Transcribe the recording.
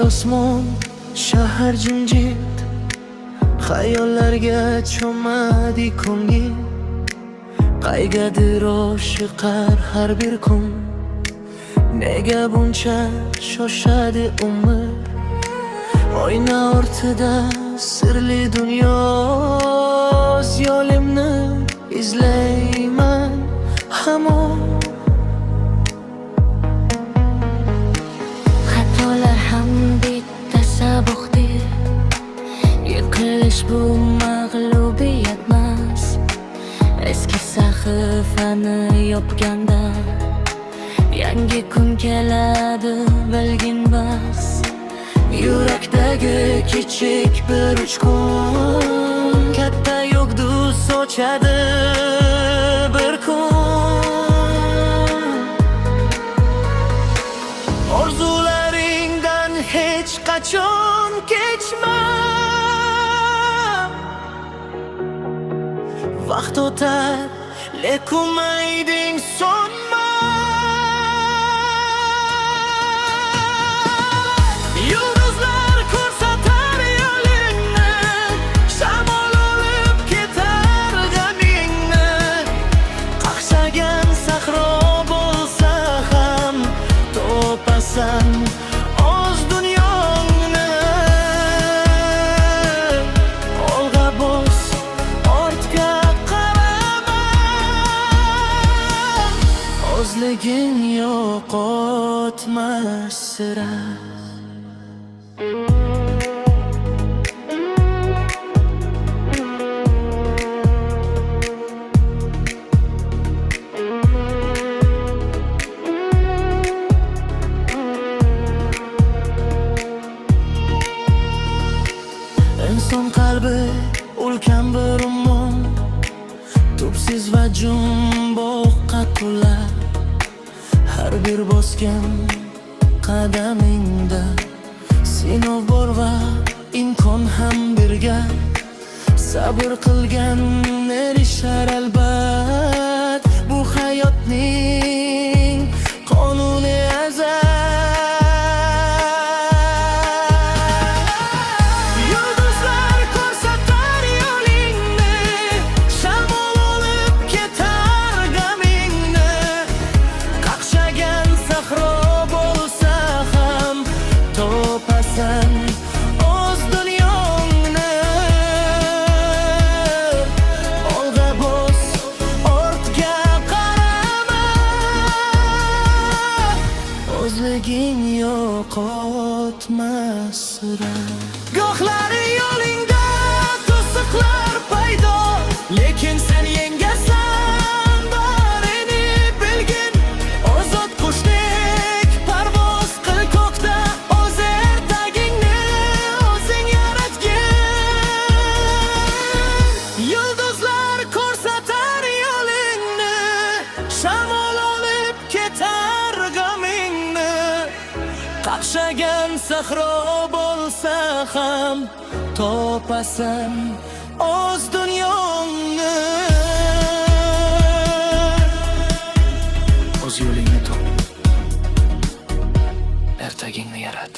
osmon, shahar jimjit, xayollarga cho'madi ko'ngil. Qaygadir oshiqar har bir kun. Nega buncha shoshadi umr? Oyna ortida sirli dunyo, yo'limni izlayman hamon. Xatolar ham bitta saboqdir. Yiqilish bu mag'lubiyatmas. Eski sahifani yopganda yangi kun keladi, bilgin bas. Yurakdagi kichik bir uchqun katta yulduz sochadi bir kun. Orzularingdan hech qachon kechma. Vaqt o'tar, lekin umeyding so'nma. Yulduzlar ko'rsatar yo'lingni, shamol olib ketar g'amingni. Qaqshagan sahro bo'lsa ham topasan o'z dunyongni. Olg'a bos, ortga qarama. O'zliging yo'qotmas sira. Inson qalbi ulkan bir ummon, tubsiz va jumboqqa to'la. Har bir bosgan qadamingda sinov bor va imkon ham birga. Sabr qilgan erishar albat, bu hayotning qonuni azal. Yulduzlar ko'rsatar yo'lingni, shamol olib ketar g'amingni. Qaqshagan sahro bo'lsa ham topasan o'z dunyongni. Olg'a bos, ortga qarama. O'zliging yo'qotmas sira. Gohlari yo'lingda to'siqlar paydo, lekin sen yengasan barini bilgin. Ozod qushdek parvoz qil ko'kda, o'z ertagingni o'zing yaratgin. Yulduzlar ko'rsatar yo'lingni, shamol olib ketar g'amingni. Qaqshagan sahro bo'lsa ham topasan o'z dunyongni. O'z yo'lingni top, ertagingni yarat.